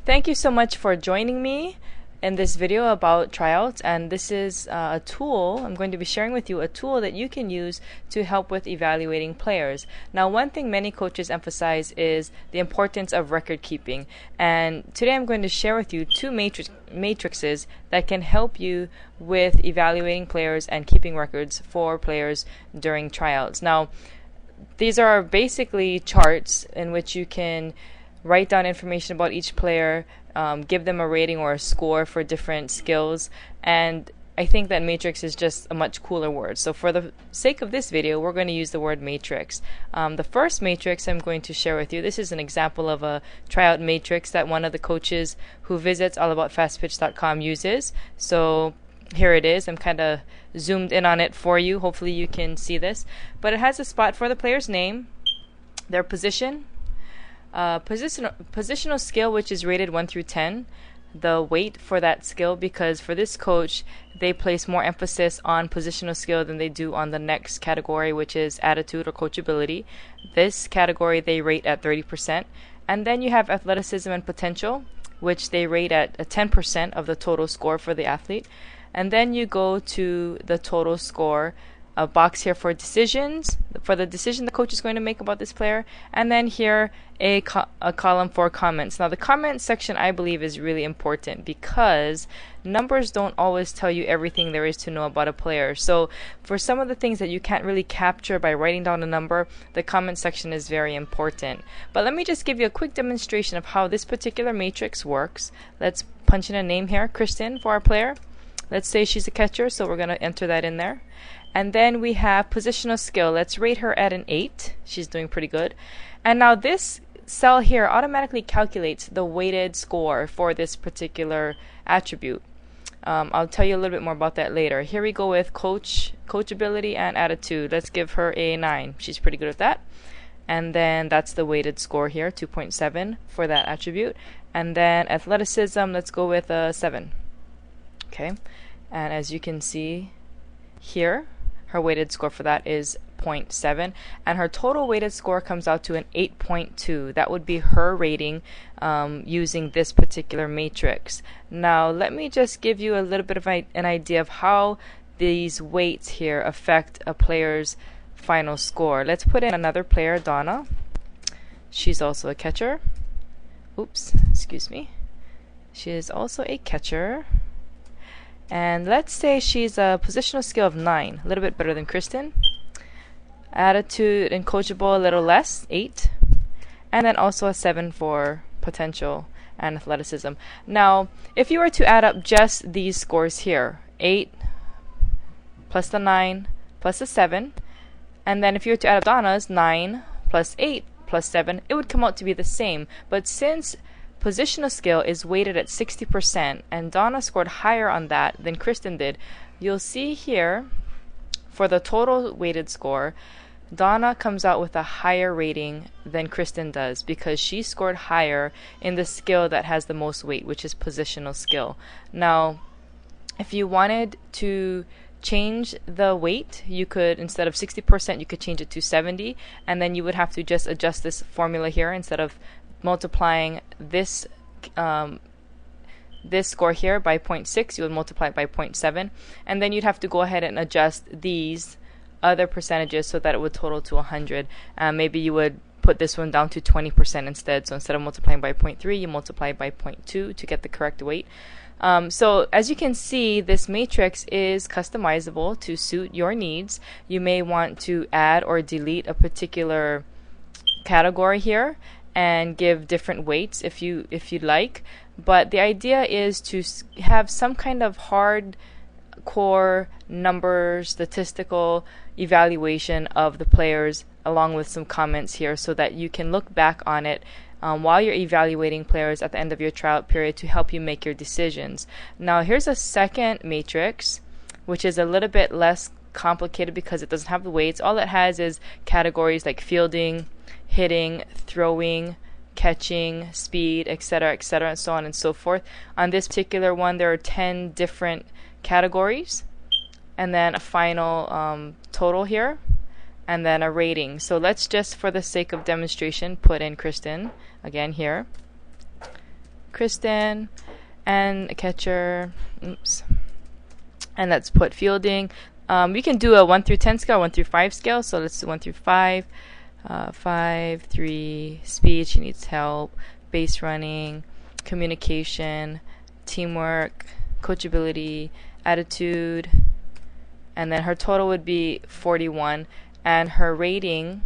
Thank you so much for joining me in this video about tryouts, and this is a tool. I'm going to be sharing with you a tool that you can use to help with evaluating players. Now, one thing many coaches emphasize is the importance of record keeping, and today I'm going to share with you two matrices that can help you with evaluating players and keeping records for players during tryouts. Now, these are basically charts in which you can write down information about each player, give them a rating or a score for different skills, and I think that matrix is just a much cooler word. So for the sake of this video, we're going to use the word matrix. The first matrix I'm going to share with you, this is an example of a tryout matrix that one of the coaches who visits allaboutfastpitch.com uses. So here it is. I'm kind of zoomed in on it for you. Hopefully you can see this. But it has a spot for the player's name, their position, positional skill, which is rated 1 through 10, the weight for that skill, because for this coach they place more emphasis on positional skill than they do on the next category, which is attitude or coachability. This category they rate at 30%. And then you have athleticism and potential, which they rate at 10% of the total score for the athlete. And then you go to the total score, a box here for decisions, for the decision the coach is going to make about this player, and then here a column for comments. Now the comments section, I believe, is really important because numbers don't always tell you everything there is to know about a player. So for some of the things that you can't really capture by writing down a number, the comment section is very important. But let me just give you a quick demonstration of how this particular matrix works. Let's punch in a name here, Kristen, for our player. Let's say she's a catcher, so we're going to enter that in there. And then we have positional skill. Let's rate her at an 8. She's doing pretty good. And now this cell here automatically calculates the weighted score for this particular attribute. I'll tell you a little bit more about that later. Here we go with coachability and attitude. Let's give her a 9. She's pretty good at that. And then that's the weighted score here, 2.7 for that attribute. And then athleticism, let's go with a 7. Okay. And as you can see here, her weighted score for that is 0.7, and her total weighted score comes out to an 8.2. That would be her rating using this particular matrix. Now let me just give you a little bit of an idea of how these weights here affect a player's final score. Let's put in another player, Donna. She's also a catcher. Oops, excuse me. She is also a catcher. And let's say she's a positional skill of 9, a little bit better than Kristen. Attitude and coachable, a little less, 8. And then also a 7 for potential and athleticism. Now, if you were to add up just these scores here, 8 plus the 9 plus the 7, and then if you were to add up Donna's, 9 plus 8 plus 7, it would come out to be the same. But since positional skill is weighted at 60%, and Donna scored higher on that than Kristen did, you'll see here for the total weighted score, Donna comes out with a higher rating than Kristen does because she scored higher in the skill that has the most weight, which is positional skill. Now, if you wanted to change the weight, you could, instead of 60%, you could change it to 70, and then you would have to just adjust this formula here. Instead of multiplying this this score here by 0.6, you would multiply it by 0.7, and then you'd have to go ahead and adjust these other percentages so that it would total to 100. Maybe you would put this one down to 20% instead. So instead of multiplying by 0.3, you multiply by 0.2 to get the correct weight. So as you can see, this matrix is customizable to suit your needs. You may want to add or delete a particular category here and give different weights if you'd like, but the idea is to have some kind of hard core number statistical evaluation of the players along with some comments here so that you can look back on it while you're evaluating players at the end of your tryout period to help you make your decisions. Now here's a second matrix which is a little bit less complicated because it doesn't have the weights. All it has is categories like fielding, hitting, throwing, catching, speed, etc., and so on and so forth. On this particular one, there are 10 different categories, and then a final total here, and then a rating. So let's just, for the sake of demonstration, put in Kristen again here. Kristen, and a catcher. Oops. And let's put fielding. We can do a 1 through 10 scale, 1 through 5 scale. So let's do 1 through 5. 5, 3, speed, she needs help, base running, communication, teamwork, coachability, attitude, and then her total would be 41, and her rating,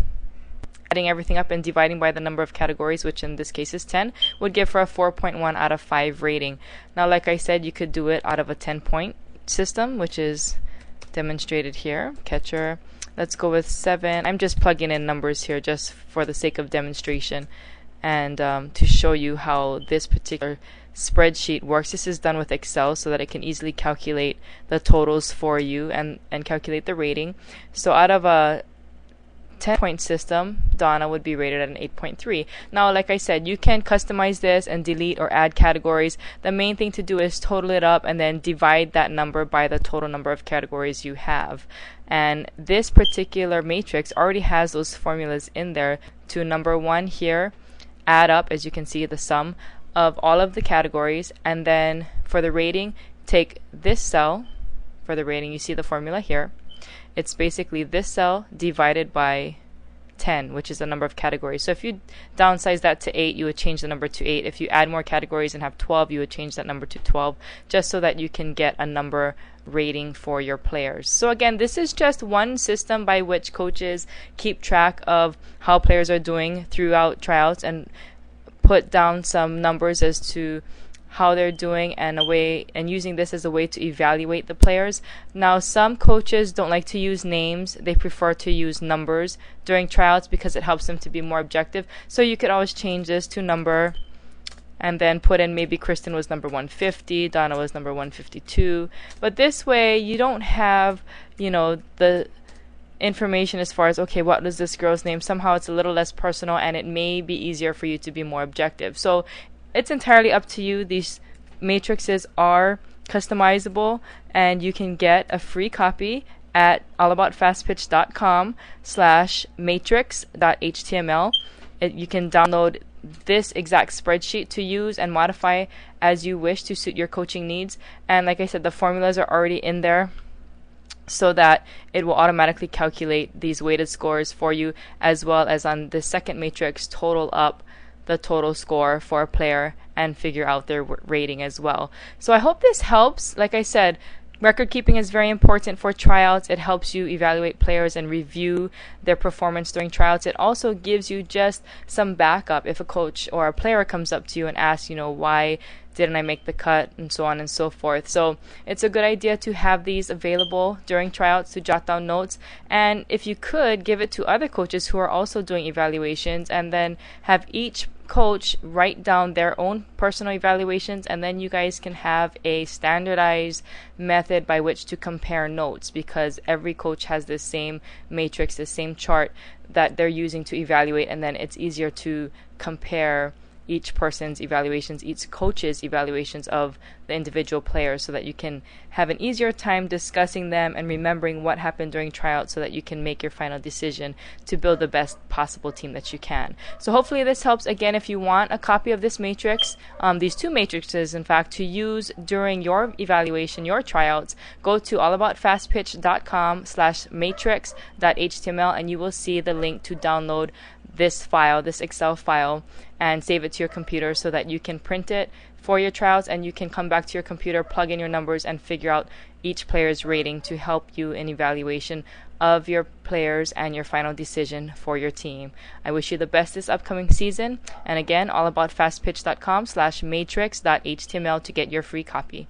adding everything up and dividing by the number of categories, which in this case is 10, would give her a 4.1 out of 5 rating. Now, like I said, you could do it out of a 10-point system, which is demonstrated here. Catcher, let's go with 7. I'm just plugging in numbers here just for the sake of demonstration and to show you how this particular spreadsheet works. This is done with Excel so that it can easily calculate the totals for you and calculate the rating. So out of a 10-point system, Donna would be rated at an 8.3. Now, like I said, you can customize this and delete or add categories. The main thing to do is total it up and then divide that number by the total number of categories you have. And this particular matrix already has those formulas in there to number 1 here, add up, as you can see, the sum of all of the categories, and then for the rating, take this cell for the rating. You see the formula here. It's basically this cell divided by 10, which is the number of categories. So if you downsize that to 8, you would change the number to 8. If you add more categories and have 12, you would change that number to 12, just so that you can get a number rating for your players. So again, this is just one system by which coaches keep track of how players are doing throughout tryouts and put down some numbers as to how they're doing, and using this as a way to evaluate the players. Now, some coaches don't like to use names. They prefer to use numbers during tryouts because it helps them to be more objective. So you could always change this to number and then put in maybe Kristen was number 150, Donna was number 152. But this way you don't have, the information as far as, okay, what is this girl's name? Somehow it's a little less personal and it may be easier for you to be more objective. So it's entirely up to you. These matrices are customizable, and you can get a free copy at allaboutfastpitch.com/matrix.html. You can download this exact spreadsheet to use and modify as you wish to suit your coaching needs. And like I said, the formulas are already in there so that it will automatically calculate these weighted scores for you, as well as on the second matrix, total up the total score for a player and figure out their rating as well. So I hope this helps. Like I said, record keeping is very important for tryouts. It helps you evaluate players and review their performance during tryouts. It also gives you just some backup if a coach or a player comes up to you and asks, why didn't I make the cut, and so on and so forth. So it's a good idea to have these available during tryouts to jot down notes. And if you could, give it to other coaches who are also doing evaluations, and then have each coach write down their own personal evaluations, and then you guys can have a standardized method by which to compare notes, because every coach has the same matrix, the same chart that they're using to evaluate, and then it's easier to compare each person's evaluations, each coach's evaluations of the individual players, so that you can have an easier time discussing them and remembering what happened during tryouts, so that you can make your final decision to build the best possible team that you can. So hopefully this helps. Again, if you want a copy of this matrix, these two matrices in fact, to use during your evaluation, your tryouts, go to allaboutfastpitch.com/matrix.html, and you will see the link to download this file, this Excel file, and save it to your computer so that you can print it for your tryouts, and you can come back to your computer, plug in your numbers, and figure out each player's rating to help you in evaluation of your players and your final decision for your team. I wish you the best this upcoming season, and again, allaboutfastpitch.com/matrix.html to get your free copy.